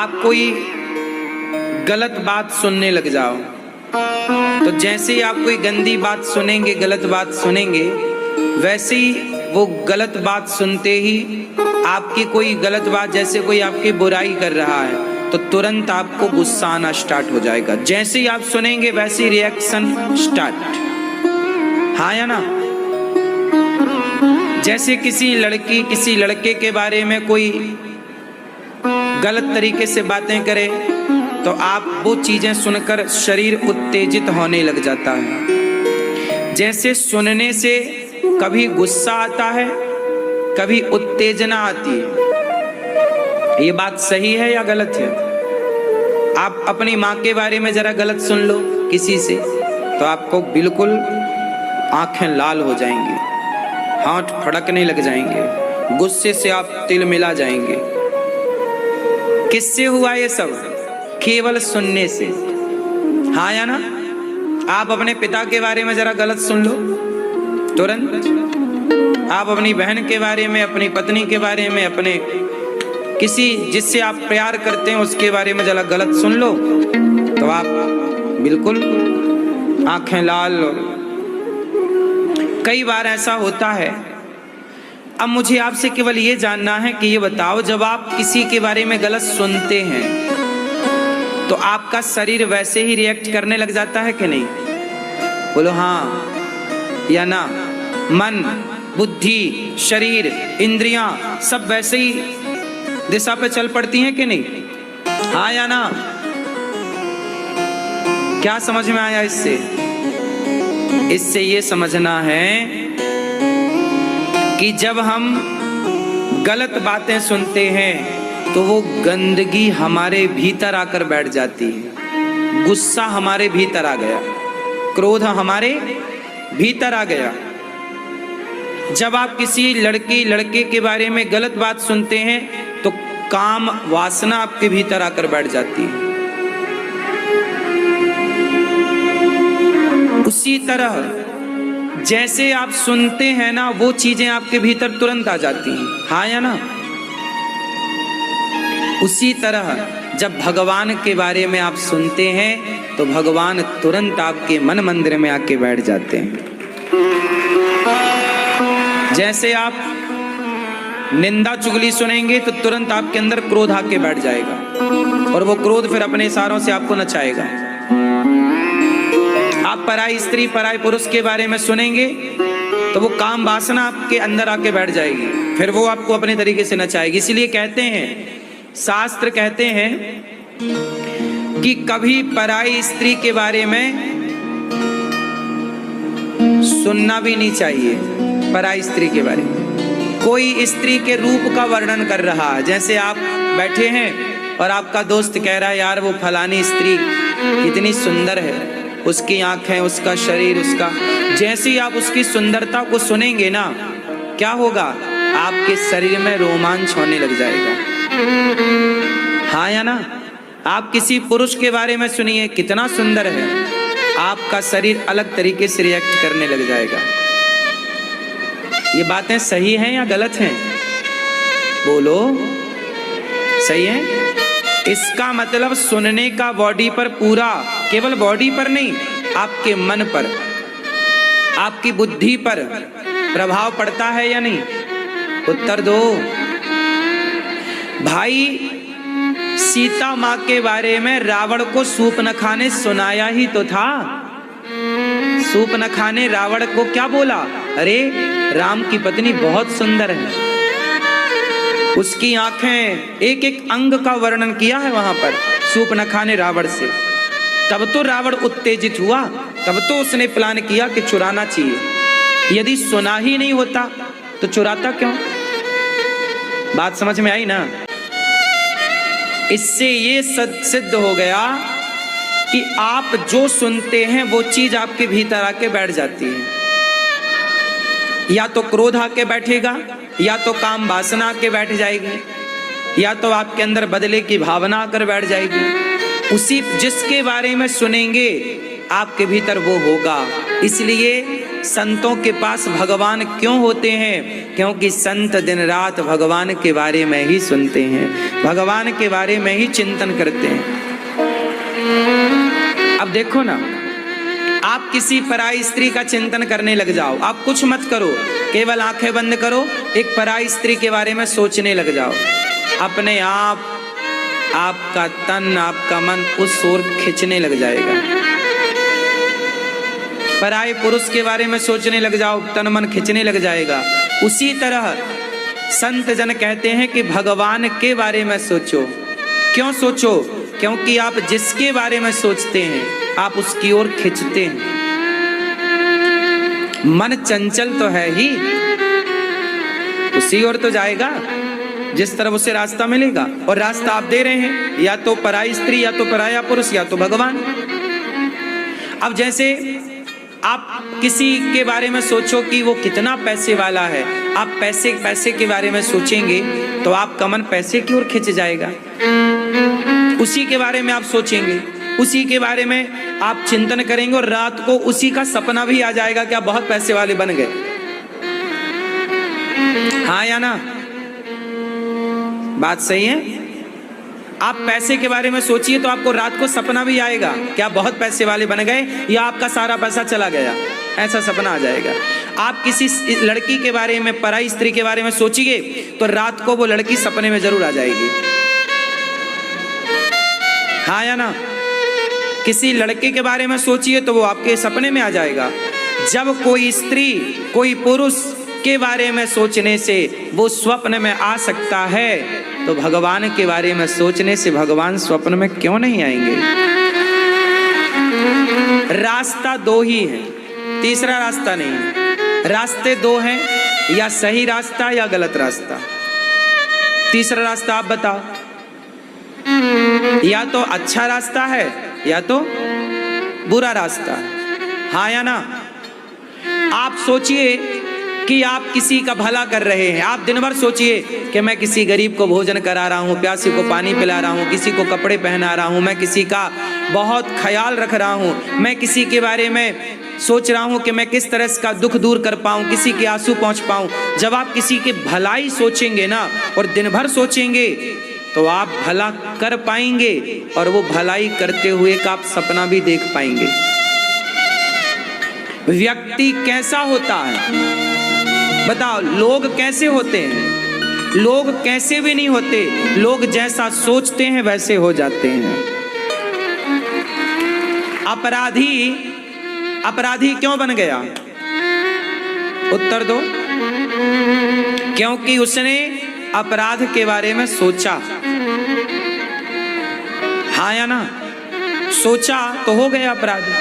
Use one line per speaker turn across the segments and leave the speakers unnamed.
आप कोई गलत बात सुनने लग जाओ, तो जैसे ही आप कोई गंदी बात सुनेंगे, गलत बात सुनेंगे, वैसे ही वो गलत बात सुनते ही आपकी कोई गलत बात, जैसे कोई आपकी बुराई कर रहा है, तो तुरंत आपको गुस्सा आना स्टार्ट हो जाएगा। जैसे ही आप सुनेंगे वैसे ही रिएक्शन स्टार्ट। हाँ या ना? जैसे किसी लड़की किसी लड़के के बारे में कोई गलत तरीके से बातें करे, तो आप वो चीजें सुनकर शरीर उत्तेजित होने लग जाता है। जैसे सुनने से कभी गुस्सा आता है, कभी उत्तेजना आती है। ये बात सही है या गलत है? आप अपनी माँ के बारे में जरा गलत सुन लो किसी से, तो आपको बिल्कुल आंखें लाल हो जाएंगी, हाथ फड़कने लग जाएंगे, गुस्से से आप तिलमिला जाएंगे। किससे हुआ ये सब? केवल सुनने से। हाँ या ना? आप अपने पिता के बारे में जरा गलत सुन लो, तुरंत। आप अपनी बहन के बारे में, अपनी पत्नी के बारे में, अपने किसी जिससे आप प्यार करते हैं उसके बारे में जरा गलत सुन लो, तो आप बिल्कुल आंखें लाल। कई बार ऐसा होता है। अब मुझे आपसे केवल ये जानना है कि ये बताओ, जब आप किसी के बारे में गलत सुनते हैं तो आपका शरीर वैसे ही रिएक्ट करने लग जाता है कि नहीं? बोलो हाँ या ना? मन, बुद्धि, शरीर, इंद्रियां सब वैसे ही दिशा पे चल पड़ती हैं कि नहीं? हाँ या ना? क्या समझ में आया इससे? इससे ये समझना है कि जब हम गलत बातें सुनते हैं तो वो गंदगी हमारे भीतर आकर बैठ जाती है। गुस्सा हमारे भीतर आ गया, क्रोध हमारे भीतर आ गया। जब आप किसी लड़की लड़के के बारे में गलत बात सुनते हैं तो काम वासना आपके भीतर आकर बैठ जाती है। उसी तरह जैसे आप सुनते हैं ना, वो चीजें आपके भीतर तुरंत आ जाती हैं। हाँ या ना? उसी तरह जब भगवान के बारे में आप सुनते हैं तो भगवान तुरंत आपके मन मंदिर में आके बैठ जाते हैं। जैसे आप निंदा चुगली सुनेंगे तो तुरंत आपके अंदर क्रोध आके बैठ जाएगा, और वो क्रोध फिर अपने इशारों से आपको नचाएगा। आप पराई स्त्री पराई पुरुष के बारे में सुनेंगे तो वो काम वासना आपके अंदर आके बैठ जाएगी, फिर वो आपको अपने तरीके से नचाएगी। इसलिए कहते हैं, शास्त्र कहते हैं कि कभी पराई स्त्री के बारे में सुनना भी नहीं चाहिए। पराई स्त्री के बारे में कोई स्त्री के रूप का वर्णन कर रहा है, जैसे आप बैठे हैं और आपका दोस्त कह रहा है यार वो फलानी स्त्री कितनी सुंदर है, उसकी आंखें, उसका शरीर, उसका, जैसे ही आप उसकी सुंदरता को सुनेंगे ना, क्या होगा? आपके शरीर में रोमांच होने लग जाएगा। हाँ या ना? आप किसी पुरुष के बारे में सुनिए कितना सुंदर है, आपका शरीर अलग तरीके से रिएक्ट करने लग जाएगा। ये बातें सही हैं या गलत हैं? बोलो, सही है? इसका मतलब सुनने का बॉडी पर पूरा, केवल बॉडी पर नहीं, आपके मन पर, आपकी बुद्धि पर प्रभाव पड़ता है या नहीं? उत्तर दो भाई। सीता माँ के बारे में रावण को सूप न खाने सुनाया ही तो था। सूप न खाने रावण को क्या बोला? अरे राम की पत्नी बहुत सुंदर है, उसकी आंखें, एक एक अंग का वर्णन किया है वहां पर सूप न खाने रावण से। तब तो रावण उत्तेजित हुआ, तब तो उसने प्लान किया कि चुराना चाहिए। यदि सुना ही नहीं होता तो चुराता क्यों? बात समझ में आई ना? इससे ये सिद्ध हो गया कि आप जो सुनते हैं वो चीज आपके भीतर आके बैठ जाती है। या तो क्रोध आके बैठेगा, या तो काम वासना आके बैठ जाएगी, या तो आपके अंदर बदले की भावना आकर बैठ जाएगी। उसी जिसके बारे में सुनेंगे आपके भीतर वो होगा। इसलिए संतों के पास भगवान क्यों होते हैं? क्योंकि संत दिन रात भगवान के बारे में ही सुनते हैं, भगवान के बारे में ही चिंतन करते हैं। अब देखो ना, आप किसी पराई स्त्री का चिंतन करने लग जाओ, आप कुछ मत करो, केवल आंखें बंद करो, एक पराई स्त्री के बारे में सोचने लग जाओ, अपने आप आपका तन, आपका मन उस ओर खींचने लग जाएगा। पराये पुरुष के बारे में सोचने लग जाओ, तन मन खींचने लग जाएगा। उसी तरह संत जन कहते हैं कि भगवान के बारे में सोचो। क्यों सोचो? क्योंकि आप जिसके बारे में सोचते हैं आप उसकी ओर खींचते हैं। मन चंचल तो है ही, उसी ओर तो जाएगा जिस तरफ उसे रास्ता मिलेगा, और रास्ता आप दे रहे हैं, या तो पराई स्त्री, या तो पराया पुरुष, या तो भगवान। अब जैसे आप किसी के बारे में सोचो कि वो कितना पैसे वाला है, आप पैसे के बारे में सोचेंगे तो आपका मन पैसे की ओर खिंच जाएगा। उसी के बारे में आप सोचेंगे, उसी के बारे में आप चिंतन करेंगे, और रात को उसी का सपना भी आ जाएगा कि आप बहुत पैसे वाले बन गए। हाँ या ना? बात सही है? आप पैसे के बारे में सोचिए तो आपको रात को सपना भी आएगा कि आप बहुत पैसे वाले बन गए, या आपका सारा पैसा चला गया, ऐसा सपना आ जाएगा। आप किसी लड़की के बारे में, पराई स्त्री के बारे में सोचिए तो रात को वो लड़की सपने में जरूर आ जाएगी। हाँ या ना? किसी लड़के के बारे में सोचिए तो वो आपके सपने में आ जाएगा। जब कोई स्त्री, कोई पुरुष के बारे में सोचने से वो स्वप्न में आ सकता है, तो भगवान के बारे में सोचने से भगवान स्वप्न में क्यों नहीं आएंगे? रास्ता दो ही है, तीसरा रास्ता नहीं है। रास्ते दो हैं, या सही रास्ता या गलत रास्ता। तीसरा रास्ता आप बताओ। या तो अच्छा रास्ता है या तो बुरा रास्ता है। हाँ या ना? आप सोचिए कि आप किसी का भला कर रहे हैं। आप दिन भर सोचिए कि मैं किसी गरीब को भोजन करा रहा हूँ, प्यासे को पानी पिला रहा हूँ, किसी को कपड़े पहना रहा हूँ, मैं किसी का बहुत ख्याल रख रहा हूँ, मैं किसी के बारे में सोच रहा हूँ कि मैं किस तरह इसका दुख दूर कर पाऊँ, किसी के आंसू पहुँच पाऊँ। जब आप किसी की भलाई सोचेंगे ना, और दिन भर सोचेंगे, तो आप भला कर पाएंगे, और वो भलाई करते हुए का आप सपना भी देख पाएंगे। व्यक्ति कैसा होता है बताओ? लोग कैसे होते हैं? लोग कैसे भी नहीं होते, लोग जैसा सोचते हैं वैसे हो जाते हैं। अपराधी क्यों बन गया? उत्तर दो। क्योंकि उसने अपराध के बारे में सोचा। हाँ या ना? सोचा तो हो गया अपराधी।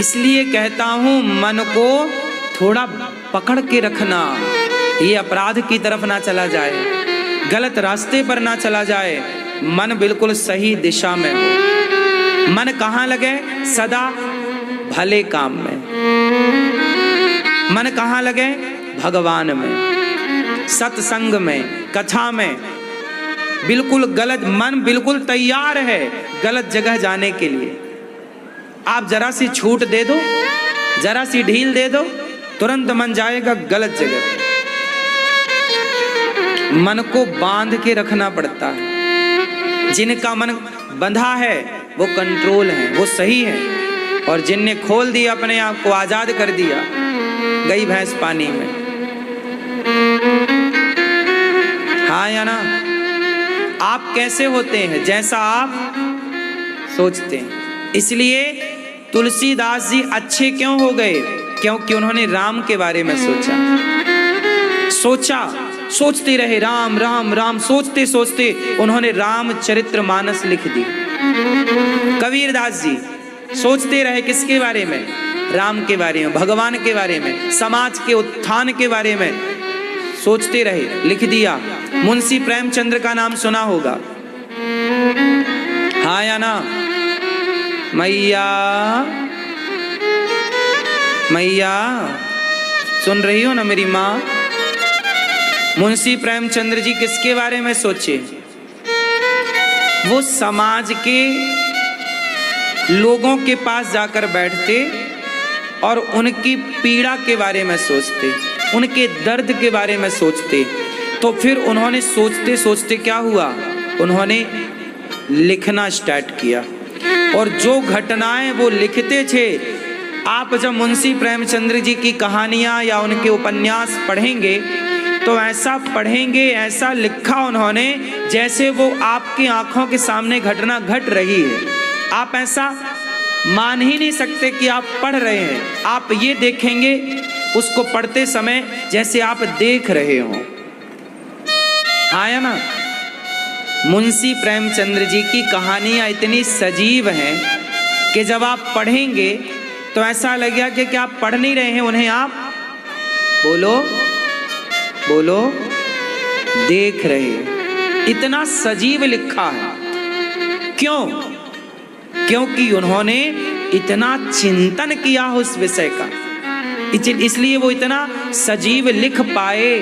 इसलिए कहता हूं, मन को थोड़ा पकड़ के रखना, ये अपराध की तरफ ना चला जाए, गलत रास्ते पर ना चला जाए, मन बिल्कुल सही दिशा में हो। मन कहाँ लगे? सदा भले काम में। मन कहाँ लगे? भगवान में, सत्संग में, कथा में। बिल्कुल गलत मन बिल्कुल तैयार है गलत जगह जाने के लिए। आप जरा सी छूट दे दो, जरा सी ढील दे दो, तुरंत मन जाएगा गलत जगह। मन को बांध के रखना पड़ता है। जिनका मन बंधा है वो कंट्रोल है, वो सही है, और जिनने खोल दिया, अपने आप को आजाद कर दिया, गई भैंस पानी में। हाँ या ना? आप कैसे होते हैं? जैसा आप सोचते हैं। इसलिए तुलसीदास जी अच्छे क्यों हो गए? क्योंकि उन्होंने राम के बारे में सोचते रहे, राम राम राम, सोचते सोचते उन्होंने रामचरितमानस लिख दी। कबीरदास जी सोचते रहे किसके बारे में? राम के बारे में, भगवान के बारे में, समाज के उत्थान के बारे में सोचते रहे, लिख दिया। मुंशी प्रेमचंद्र का नाम सुना होगा। हाँ या ना? मैया मैया सुन रही हो ना मेरी माँ? मुंशी प्रेमचंद्र जी किसके बारे में सोचे? वो समाज के लोगों के पास जाकर बैठते और उनकी पीड़ा के बारे में सोचते, उनके दर्द के बारे में सोचते, तो फिर उन्होंने सोचते सोचते क्या हुआ, उन्होंने लिखना स्टार्ट किया। और जो घटनाएं वो लिखते थे, आप जब मुंशी प्रेमचंद्र जी की कहानियां या उनके उपन्यास पढ़ेंगे तो ऐसा पढ़ेंगे, ऐसा लिखा उन्होंने जैसे वो आपकी आंखों के सामने घटना घट रही है। आप ऐसा मान ही नहीं सकते कि आप पढ़ रहे हैं। आप ये देखेंगे उसको पढ़ते समय जैसे आप देख रहे हो। हाँ या ना? मुंशी प्रेमचंद्र जी की कहानियां इतनी सजीव हैं कि जब आप पढ़ेंगे तो ऐसा लगेगा कि क्या आप पढ़ नहीं रहे हैं उन्हें, आप बोलो बोलो देख रहे हैं। इतना सजीव लिखा है। क्यों? क्योंकि उन्होंने इतना चिंतन किया उस विषय का, इसलिए वो इतना सजीव लिख पाए।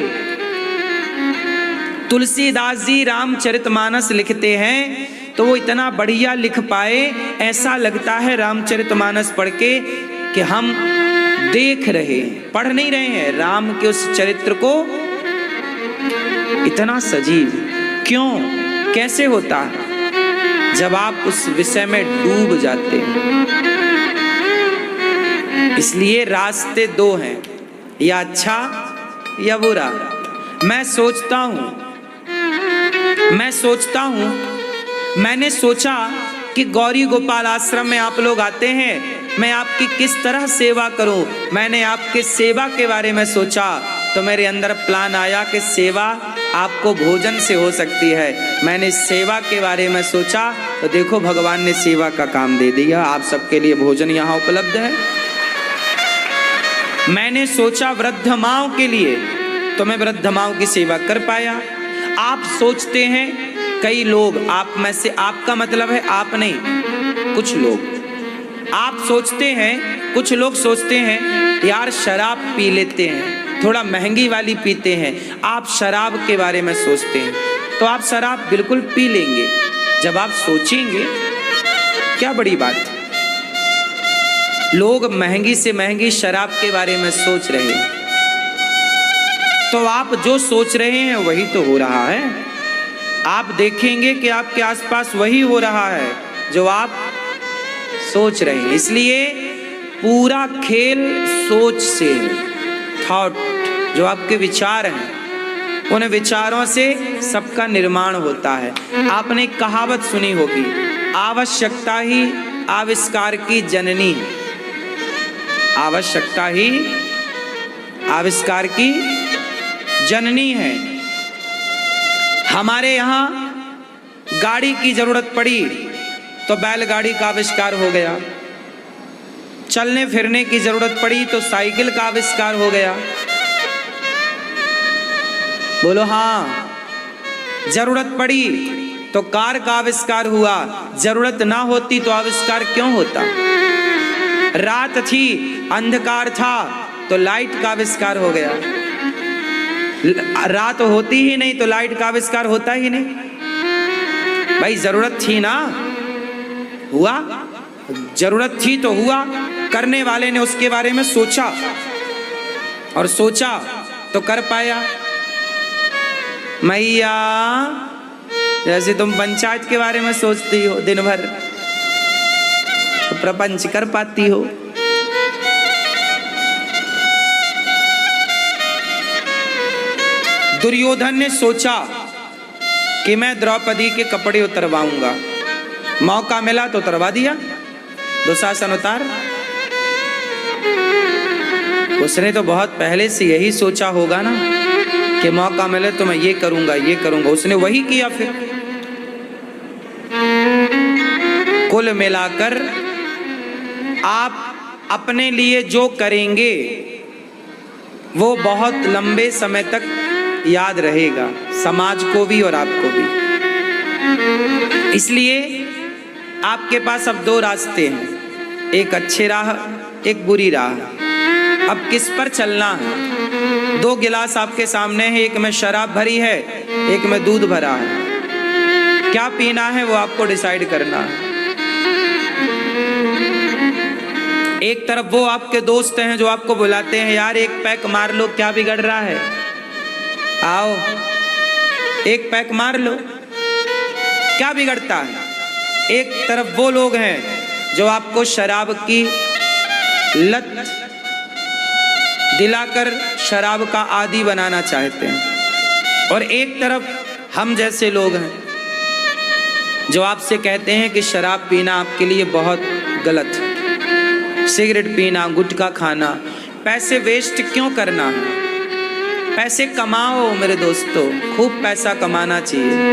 तुलसीदास जी रामचरितमानस लिखते हैं तो वो इतना बढ़िया लिख पाए, ऐसा लगता है रामचरितमानस पढ़ के कि हम देख रहे हैं, पढ़ नहीं रहे हैं, राम के उस चरित्र को। इतना सजीव क्यों, कैसे होता है? जब आप उस विषय में डूब जाते हैं। इसलिए रास्ते दो हैं, या अच्छा या बुरा। मैं सोचता हूं, मैंने सोचा कि गौरी गोपाल आश्रम में आप लोग आते हैं, मैं आपकी किस तरह सेवा करूं। मैंने आपके सेवा के बारे में सोचा तो मेरे अंदर प्लान आया कि सेवा आपको भोजन से हो सकती है। मैंने सेवा के बारे में सोचा तो देखो भगवान ने सेवा का काम दे दिया, आप सबके लिए भोजन यहाँ उपलब्ध है। मैंने सोचा वृद्ध माओं के लिए तो मैं वृद्ध माओं की सेवा कर पाया। आप सोचते हैं, कई लोग, आप में से, आपका मतलब है आप नहीं, कुछ लोग आप सोचते हैं, कुछ लोग सोचते हैं यार शराब पी लेते हैं, थोड़ा महंगी वाली पीते हैं। आप शराब के बारे में सोचते हैं तो आप शराब बिल्कुल पी लेंगे जब आप सोचेंगे, क्या बड़ी बात। लोग महंगी से महंगी शराब के बारे में सोच रहे हैं, तो आप जो सोच रहे हैं वही तो हो रहा है। आप देखेंगे कि आपके आसपास वही हो रहा है जो आप सोच रहे हैं। इसलिए पूरा खेल सोच से, थॉट, जो आपके विचार हैं, उन विचारों से सबका निर्माण होता है। आपने एक कहावत सुनी होगी, आवश्यकता ही आविष्कार की जननी है। आवश्यकता ही आविष्कार की जननी है। हमारे यहाँ गाड़ी की जरूरत पड़ी तो बैलगाड़ी का आविष्कार हो गया, चलने फिरने की जरूरत पड़ी तो साइकिल का आविष्कार हो गया। बोलो हाँ। जरूरत पड़ी तो कार का आविष्कार हुआ, जरूरत ना होती तो आविष्कार क्यों होता। रात थी, अंधकार था तो लाइट का आविष्कार हो गया। रात होती ही नहीं तो लाइट का आविष्कार होता ही नहीं। भाई जरूरत थी ना, हुआ। जरूरत थी तो हुआ। करने वाले ने उसके बारे में सोचा और सोचा तो कर पाया। मैया, जैसे तुम पंचायत के बारे में सोचती हो दिन भर, तो प्रपंच कर पाती हो। दुर्योधन ने सोचा कि मैं द्रौपदी के कपड़े उतरवाऊंगा, मौका मिला तो उतरवा दिया। दुशासन उतार। उसने तो बहुत पहले से यही सोचा होगा ना कि मौका मिले तो मैं ये करूंगा, ये करूंगा। उसने वही किया। फिर कुल मिलाकर आप अपने लिए जो करेंगे वो बहुत लंबे समय तक याद रहेगा, समाज को भी और आपको भी। इसलिए आपके पास अब दो रास्ते हैं, एक अच्छे राह, एक बुरी राह। अब किस पर चलना है? दो गिलास आपके सामने है, एक में शराब भरी है, एक में दूध भरा है। क्या पीना है वो आपको डिसाइड करना है। एक तरफ वो आपके दोस्त हैं जो आपको बुलाते हैं, यार एक पैक मार लो, क्या बिगड़ रहा है, आओ एक पैक मार लो, क्या बिगड़ता है। एक तरफ वो लोग हैं जो आपको शराब की लत दिलाकर शराब का आदी बनाना चाहते हैं, और एक तरफ हम जैसे लोग हैं जो आपसे कहते हैं कि शराब पीना आपके लिए बहुत गलत है, सिगरेट पीना, गुटखा खाना, पैसे वेस्ट क्यों करना है, पैसे कमाओ मेरे दोस्तों, खूब पैसा कमाना चाहिए।